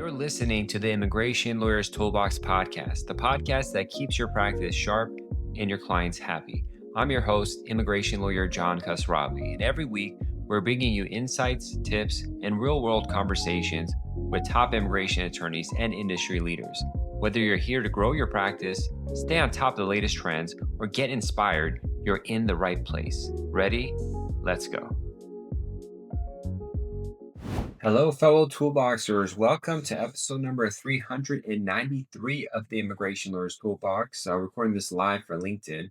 You're listening to the Immigration Lawyers Toolbox podcast, the podcast that keeps your practice sharp and your clients happy. I'm your host, immigration lawyer John Khosravi, and every week we're bringing you insights, tips, and real world conversations with top immigration attorneys and industry leaders. Whether you're here to grow your practice, stay on top of the latest trends, or get inspired, you're in the right place. Ready? Let's go. Hello, fellow Toolboxers. Welcome to episode number 393 of the Immigration Lawyers Toolbox. Recording this live for LinkedIn,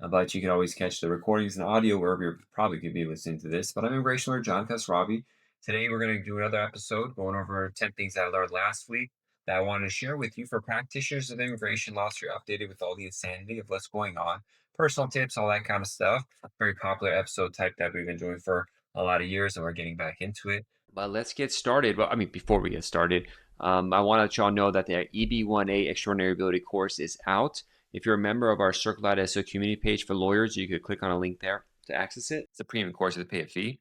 but you can always catch the recordings and audio wherever you're probably going to be listening to this. But I'm Immigration Lawyer John Khosravi. Today, we're going to do another episode going over 10 things that I learned last week that I wanted to share with you for practitioners of immigration law, so you're updated with all the insanity of what's going on, personal tips, all that kind of stuff. Very popular episode type that we've been doing for a lot of years, and we're getting back into it. But let's get started. Well, before we get started, I want to let y'all know that the EB1A Extraordinary Ability course is out. If you're a member of our Circle.so community page for lawyers, you could click on a link there to access it. It's a premium course with a pay a fee.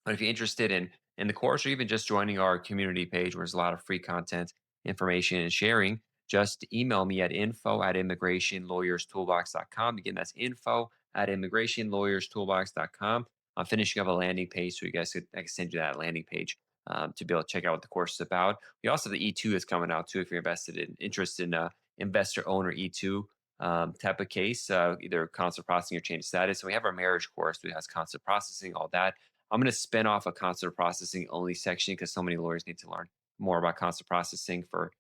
But if you're interested in the course, or even just joining our community page where there's a lot of free content, information, and sharing, just email me at info@immigrationlawyerstoolbox.com. Again, that's info@immigrationlawyerstoolbox.com. I'm finishing up a landing page, so I can send you that landing page to be able to check out what the course is about. We also have the E2 is coming out too if you're interested in investor owner E2 type of case, either consular processing or change of status. So we have our marriage course, which has consular processing, all that. I'm going to spin off a consular processing only section because so many lawyers need to learn more about consular processing for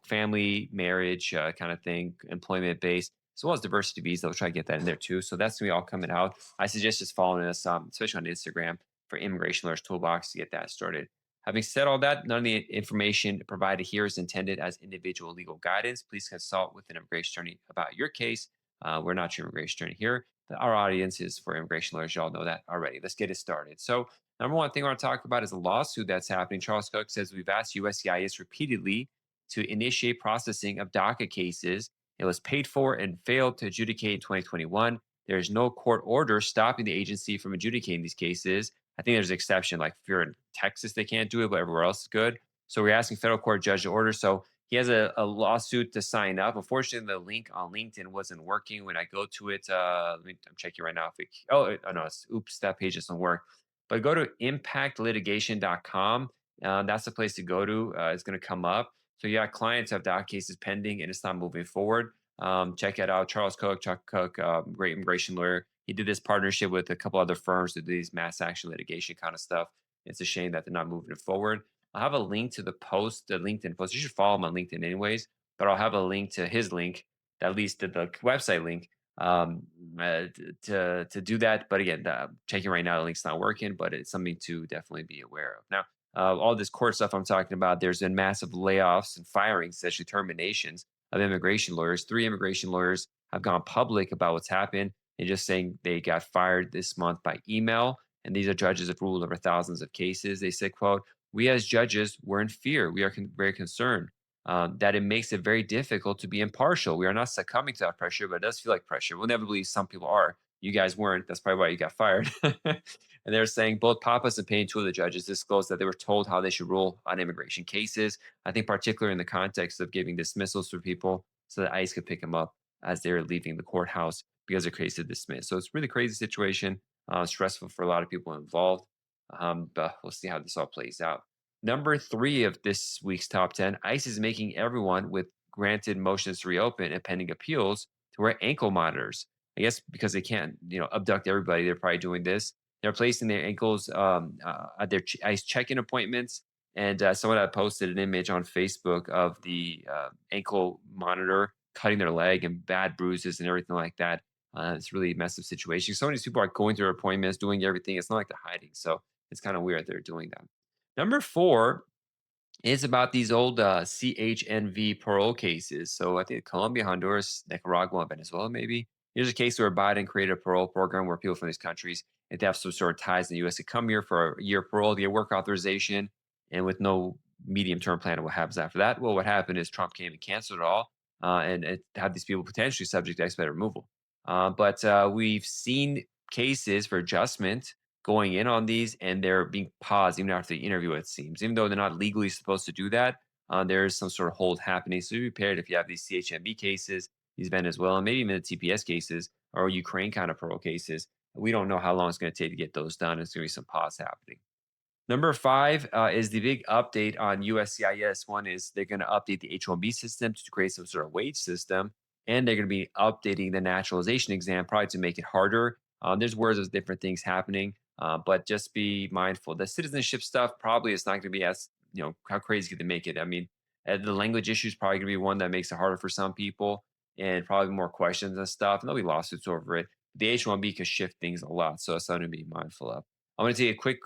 family, marriage kind of thing, employment based, as well as diversity visa. I'll try to get that in there too. So that's going to be all coming out. I suggest just following us, especially on Instagram, for Immigration Lawyers Toolbox to get that started. Having said all that, none of the information provided here is intended as individual legal guidance. Please consult with an immigration attorney about your case. We're not your immigration attorney here. Our audience is for immigration lawyers. Y'all know that already. Let's get it started. So, number one thing I want to talk about is a lawsuit that's happening. Charles Cook says we've asked USCIS repeatedly to initiate processing of DACA cases. It was paid for and failed to adjudicate in 2021. There is no court order stopping the agency from adjudicating these cases. I think there's an exception, like if you're in Texas, they can't do it, but everywhere else is good. So we're asking federal court judge to order. So he has a lawsuit to sign up. Unfortunately, the link on LinkedIn wasn't working when I go to it. I'm checking right now. That page doesn't work. But go to impactlitigation.com. That's the place to go to. It's going to come up. So you got clients have DACA cases pending and it's not moving forward. Check it out. Chuck Cook, great immigration lawyer. He did this partnership with a couple other firms to do these mass action litigation kind of stuff. It's a shame that they're not moving it forward. I'll have a link to the LinkedIn post. You should follow him on LinkedIn anyways, but I'll have a link to his link, at least to the website link to do that. But again, checking right now, the link's not working, but it's something to definitely be aware of. Now, all this court stuff I'm talking about, there's been massive layoffs and firings, essentially terminations of immigration lawyers. 3 immigration lawyers have gone public about what's happened. They're just saying they got fired this month by email. And these are judges that ruled over thousands of cases. They said, quote, "We as judges, we're in fear. We are very concerned that it makes it very difficult to be impartial. We are not succumbing to that pressure, but it does feel like pressure. We'll never believe some people are. You guys weren't. That's probably why you got fired." And they're saying both Pappas and Payne, 2 of the judges, disclosed that they were told how they should rule on immigration cases. I think particularly in the context of giving dismissals for people so that ICE could pick them up as they're leaving the courthouse because their case is dismissed. So it's a really crazy situation, stressful for a lot of people involved. But we'll see how this all plays out. Number 3 of this week's top 10, ICE is making everyone with granted motions to reopen and pending appeals to wear ankle monitors. I guess because they can't, abduct everybody, they're probably doing this. They're placing their ankles at their ICE check-in appointments. And someone had posted an image on Facebook of the ankle monitor cutting their leg and bad bruises and everything like that. It's really a massive situation. So many people are going to their appointments, doing everything. It's not like they're hiding. So it's kind of weird they're doing that. Number 4 is about these old CHNV parole cases. So I think Colombia, Honduras, Nicaragua, and Venezuela, maybe. Here's a case where Biden created a parole program where people from these countries, if they have some sort of ties in the U.S., to come here for a year parole, to get work authorization, and with no medium-term plan of what happens after that. Well, what happened is Trump came and canceled it all, and it had these people potentially subject to expedited removal. But we've seen cases for adjustment going in on these, and they're being paused even after the interview, it seems. Even though they're not legally supposed to do that, there is some sort of hold happening. So be prepared if you have these CHNV cases, these Venezuelan, maybe even the TPS cases or Ukraine kind of parole cases. We don't know how long it's going to take to get those done. It's going to be some pause happening. Number five is the big update on USCIS. One is they're going to update the H-1B system to create some sort of wage system, and they're going to be updating the naturalization exam probably to make it harder. There's words of different things happening, but just be mindful. The citizenship stuff probably is not going to be as, how crazy could they make it? I mean, the language issue is probably going to be one that makes it harder for some people, and probably more questions and stuff. And there'll be lawsuits over it. The H-1B could shift things a lot, so it's something to be mindful of. I'm going to take a quick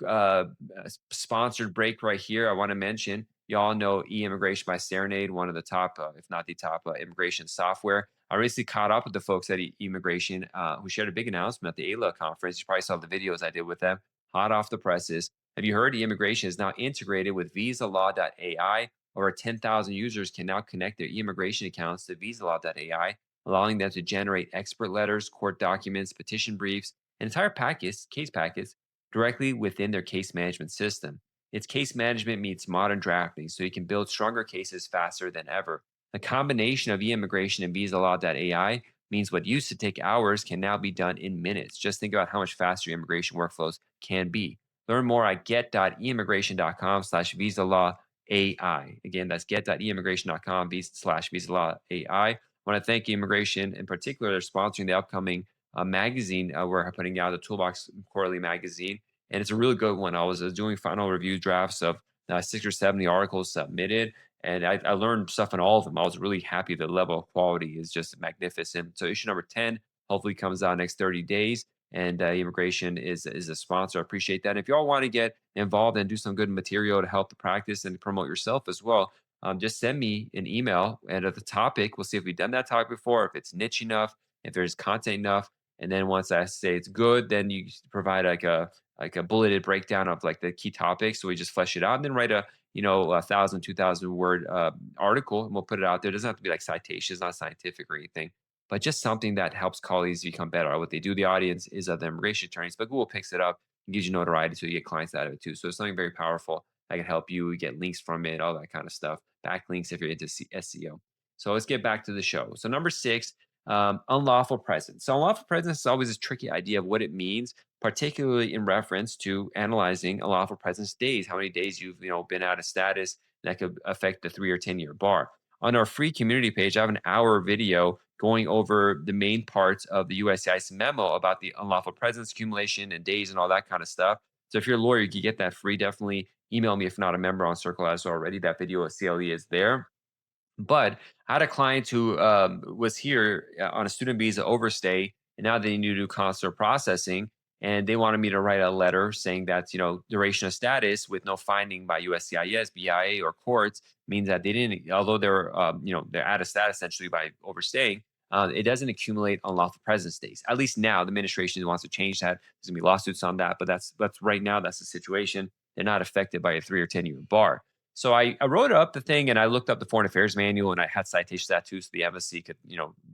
sponsored break right here. I want to mention you all know e-immigration by Serenade, one of the top, if not the top, immigration software. I recently caught up with the folks at immigration who shared a big announcement at the AILA conference. You probably saw the videos I did with them, hot off the presses. Have you heard e-immigration is now integrated with VisaLaw.ai? Over 10,000 users can now connect their e-immigration accounts to VisaLaw.ai, allowing them to generate expert letters, court documents, petition briefs, and entire packets, case packets directly within their case management system. Its case management meets modern drafting, so you can build stronger cases faster than ever. The combination of e-immigration and VisaLaw.ai means what used to take hours can now be done in minutes. Just think about how much faster your immigration workflows can be. Learn more at get.eimmigration.com/VisaLawAI. Again, that's get.eimmigration.com/VisaLawAI. I want to thank immigration in particular. They're sponsoring the upcoming magazine we're putting out, the Toolbox Quarterly magazine, and it's a really good one. I was doing final review drafts of 60 or 70 articles submitted, and I learned stuff in all of them. I was really happy. The level of quality is just magnificent. So issue number 10 hopefully comes out next 30 days, and immigration is a sponsor. I appreciate that. And if you all want to get involved and do some good material to help the practice and promote yourself as well, just send me an email, and at the topic, we'll see if we've done that topic before, if it's niche enough, if there's content enough. And then once I say it's good, then you provide like a bulleted breakdown of like the key topics. So we just flesh it out and then write a 1,000, 2,000 word article, and we'll put it out there. It doesn't have to be like citations, not scientific or anything, but just something that helps colleagues become better at what they do. The audience is other immigration attorneys, but Google picks it up and gives you notoriety, so you get clients out of it too. So it's something very powerful that can help you get links from it, all that kind of stuff, backlinks if you're into SEO. So let's get back to the show. So number six, unlawful presence. So unlawful presence is always a tricky idea of what it means, particularly in reference to analyzing unlawful presence days, how many days you've been out of status. That could affect the 3 or 10 year bar. On our free community page, I have an hour video going over the main parts of the USCIS memo about the unlawful presence accumulation and days and all that kind of stuff. So if you're a lawyer, you can get that free. Definitely email me if not a member on Circle as already. That video of CLE is there. But I had a client who was here on a student visa overstay, and now they need to do consular processing, and they wanted me to write a letter saying that duration of status with no finding by USCIS, BIA, or courts means that they didn't, although they're out of status essentially by overstaying. It doesn't accumulate unlawful presence days. At least now, the administration wants to change that. There's gonna be lawsuits on that, but that's right now. That's the situation. They're not affected by a 3 or 10 year bar. So I wrote up the thing and I looked up the Foreign Affairs Manual and I had citations to that too, so the embassy could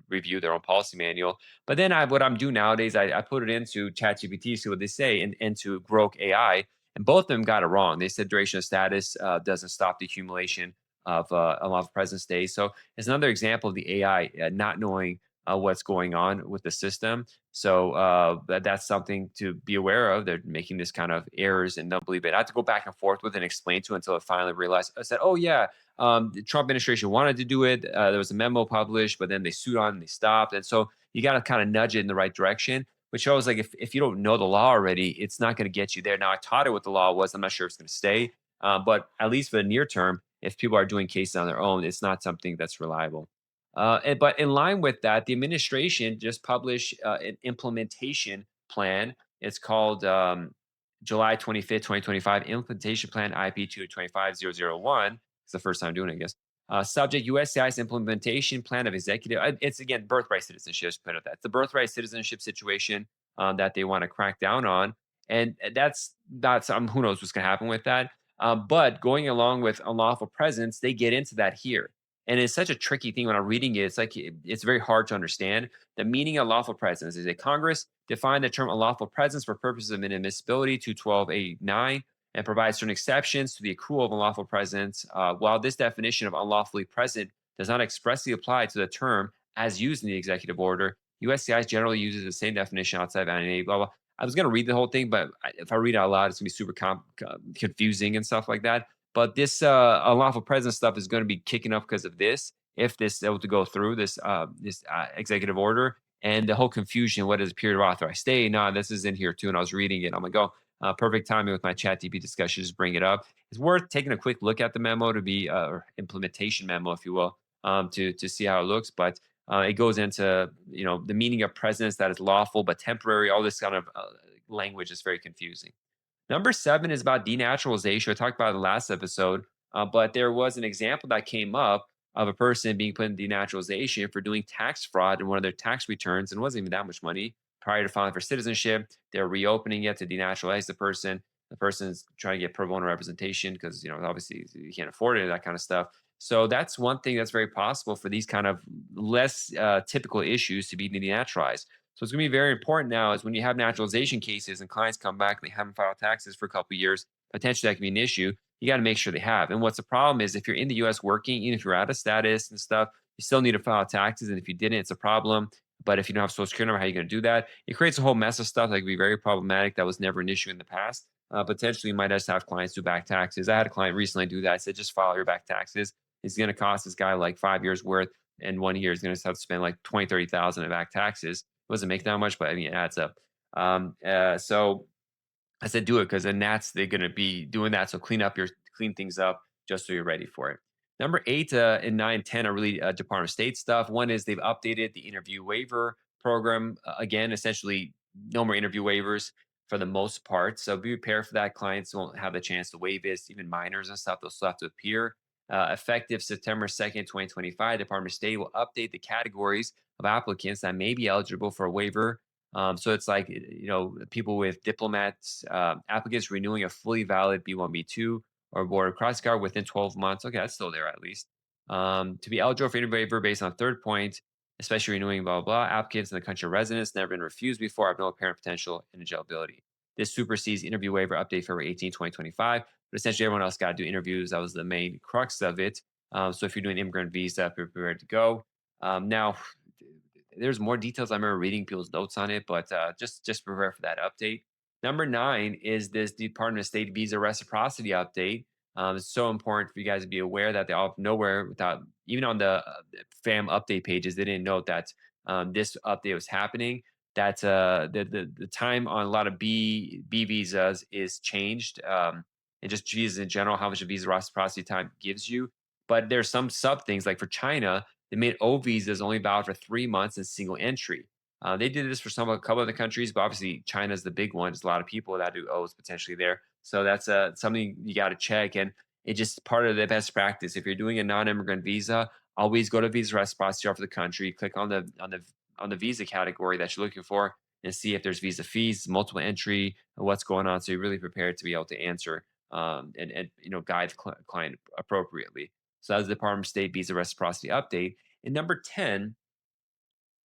review their own policy manual. But then what I'm doing nowadays, I put it into ChatGPT, see what they say, and into Grok AI, and both of them got it wrong. They said duration of status doesn't stop the accumulation of unlawful presence days. So it's another example of the AI not knowing what's going on with the system. So that's something to be aware of. They're making this kind of errors and don't believe it. I had to go back and forth with it and explain to it until I finally realized. I said, "Oh yeah, the Trump administration wanted to do it. There was a memo published, but then they sued on and they stopped. And so you got to kind of nudge it in the right direction." Which shows like if you don't know the law already, it's not going to get you there. Now I taught it what the law was. I'm not sure if it's going to stay, but at least for the near term, if people are doing cases on their own, it's not something that's reliable. But in line with that, the administration just published an implementation plan. It's called July 25th, 2025 Implementation Plan IP 225001. It's the first time doing it, I guess. Subject USCIS Implementation Plan of Executive. It's again birthright citizenship. Just put it that. It's the birthright citizenship situation that they want to crack down on, and that's who knows what's going to happen with that. But going along with unlawful presence, they get into that here. And it's such a tricky thing when I'm reading it. It's like it's very hard to understand. The meaning of lawful presence is that Congress define the term unlawful presence for purposes of inadmissibility, 212A9, and provide certain exceptions to the accrual of unlawful presence. While this definition of unlawfully present does not expressly apply to the term as used in the executive order, USCIS generally uses the same definition outside of anonymity, blah, blah. I was going to read the whole thing, but if I read it out loud, it's going to be super confusing and stuff like that. But this unlawful presence stuff is going to be kicking up because of this. If this able to go through this executive order and the whole confusion, what is a period of authorized stay? No, this is in here too. And I was reading it. I'm like, oh, perfect timing with my chat DP discussion. Just bring it up. It's worth taking a quick look at the memo to be or implementation memo, if you will, to see how it looks. But it goes into the meaning of presence that is lawful but temporary. All this kind of language is very confusing. Number 7 is about denaturalization. I talked about it in the last episode, but there was an example that came up of a person being put in denaturalization for doing tax fraud in one of their tax returns, and it wasn't even that much money prior to filing for citizenship. They're reopening it to denaturalize the person. The person's trying to get pro bono representation because obviously you can't afford it, that kind of stuff. So that's one thing that's very possible for these kind of less typical issues to be denaturalized. So it's going to be very important now is when you have naturalization cases and clients come back and they haven't filed taxes for a couple of years, potentially that can be an issue. You got to make sure they have. And what's the problem is if you're in the US working, even if you're out of status and stuff, you still need to file taxes. And if you didn't, it's a problem. But if you don't have social security number, how are you going to do that? It creates a whole mess of stuff that could be very problematic. That was never an issue in the past. Potentially, you might just have clients do back taxes. I had a client recently do that. I said, just file your back taxes. It's going to cost this guy like 5 years worth. And 1 year is going to have to spend like 20, 30,000 in back taxes. Doesn't make that much, but I mean, it adds up. So I said, do it because then they're going to be doing that. So clean things up just so you're ready for it. Number 8 and 9, 10 are really Department of State stuff. One is they've updated the interview waiver program. Again, essentially, no more interview waivers for the most part. So be prepared for that. Clients won't have the chance to waive this, even minors and stuff. They'll still have to appear. Effective September 2nd, 2025, Department of State will update the categories of applicants that may be eligible for a waiver. So it's like, people with diplomats, applicants renewing a fully valid B1, B2 or board cross guard within 12 months. Okay, that's still there at least. To be eligible for any waiver based on third point, especially renewing blah, blah, blah, applicants in the country of residence never been refused before, have no apparent potential in eligibility. This supersedes interview waiver update February 18, 2025. But essentially, everyone else got to do interviews. That was the main crux of it. So if you're doing immigrant visa, be prepared to go. Now, there's more details. I remember reading people's notes on it, but just prepare for that update. Number 9 is this Department of State visa reciprocity update. It's so important for you guys to be aware that they all nowhere without even on the FAM update pages, they didn't note that this update was happening. That the time on a lot of B visas is changed, and just visas in general, how much a visa reciprocity time gives you. But there's some sub things like for China, they made O visas only valid for 3 months and single entry. They did this for a couple other countries, but obviously China's the big one. There's a lot of people that do O's potentially there, so that's something you got to check. And it's just part of the best practice. If you're doing a non-immigrant visa, always go to visa reciprocity for the country. Click on the visa category that you're looking for, and see if there's visa fees, multiple entry, and what's going on. So you're really prepared to be able to answer and guide the client appropriately. So that's the Department of State visa reciprocity update. And number 10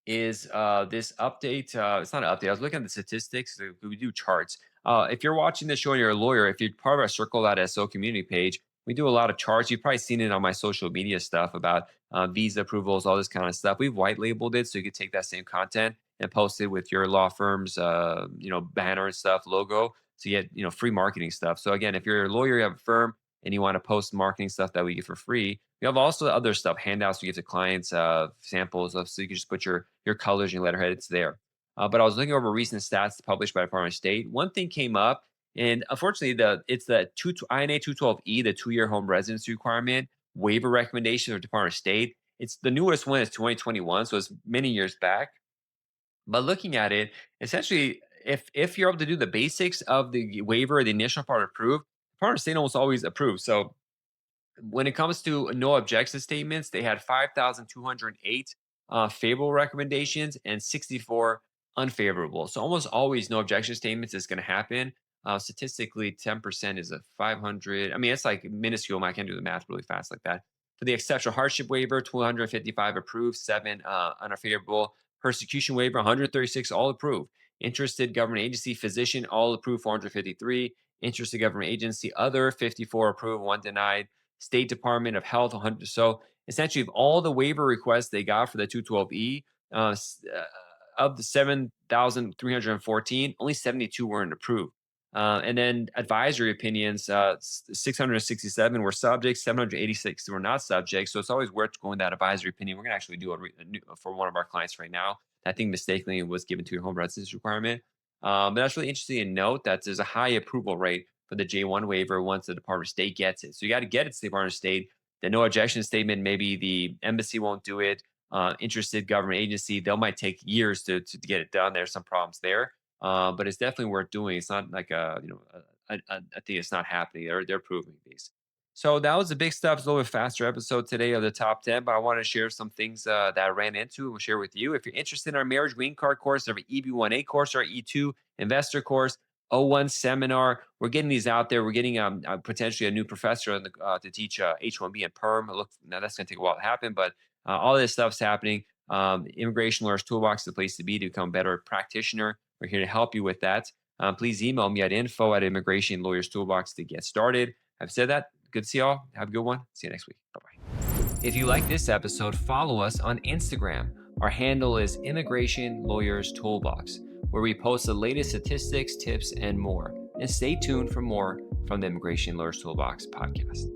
is this update. It's not an update. I was looking at the statistics. We do charts. If you're watching this show and you're a lawyer, if you're part of our Circle.so community page, we do a lot of charts. You've probably seen it on my social media stuff about visa approvals, all this kind of stuff. We've white labeled it so you could take that same content and post it with your law firm's banner and stuff, logo, to get free marketing stuff. So again, if you're a lawyer, you have a firm, and you want to post marketing stuff that we give for free, we have also other stuff, handouts we give to clients, samples of, so you can just put your colors and your letterhead. It's there. But I was looking over recent stats published by Department of State. One thing came up, and unfortunately, it's the INA 212E, the 2-year home residency requirement waiver recommendation of Department of State. It's the newest one is 2021, so it's many years back. But looking at it, essentially, if you're able to do the basics of the waiver, the initial part approved, Department of State almost always approves. So when it comes to no objection statements, they had 5,208 favorable recommendations and 64 unfavorable. So almost always no objection statements is going to happen. Statistically, 10% is a 500. I mean, it's like minuscule. I can't do the math really fast like that. For the exceptional hardship waiver, 255 approved, 7 unfavorable. Persecution waiver, 136 all approved. Interested government agency, physician, all approved 453. Interested government agency, other 54 approved, one denied. State Department of Health 100. So essentially, of all the waiver requests they got for the 212E, of the 7,314, only 72 weren't approved. And then advisory opinions, 667 were subject, 786 were not subject. So it's always worth going that advisory opinion. We're going to actually do a new, for one of our clients right now. I think mistakenly it was given to your home residence requirement. But that's really interesting to note that there's a high approval rate for the J1 waiver once the Department of State gets it. So you got to get it to the Department of State. The no objection statement, maybe the embassy won't do it. Interested government agency, they might take years to get it done. There's some problems there. But it's definitely worth doing. It's not like I think it's not happening. They're proving these. So that was the big stuff. It's a little bit faster episode today of the top 10, but I want to share some things that I ran into and we'll share with you. If you're interested in our marriage green card course, our EB1A course, our E2 investor course, O1 seminar, we're getting these out there. We're getting potentially a new professor to teach H1B and PERM. Now that's going to take a while to happen, but all this stuff's happening. Immigration Lawyers Toolbox is the place to be to become a better practitioner. We're here to help you with that. Please email me at info@Immigration Lawyers Toolbox to get started. I've said that. Good to see y'all. Have a good one. See you next week. Bye-bye. If you like this episode, follow us on Instagram. Our handle is Immigration Lawyers Toolbox, where we post the latest statistics, tips, and more. And stay tuned for more from the Immigration Lawyers Toolbox podcast.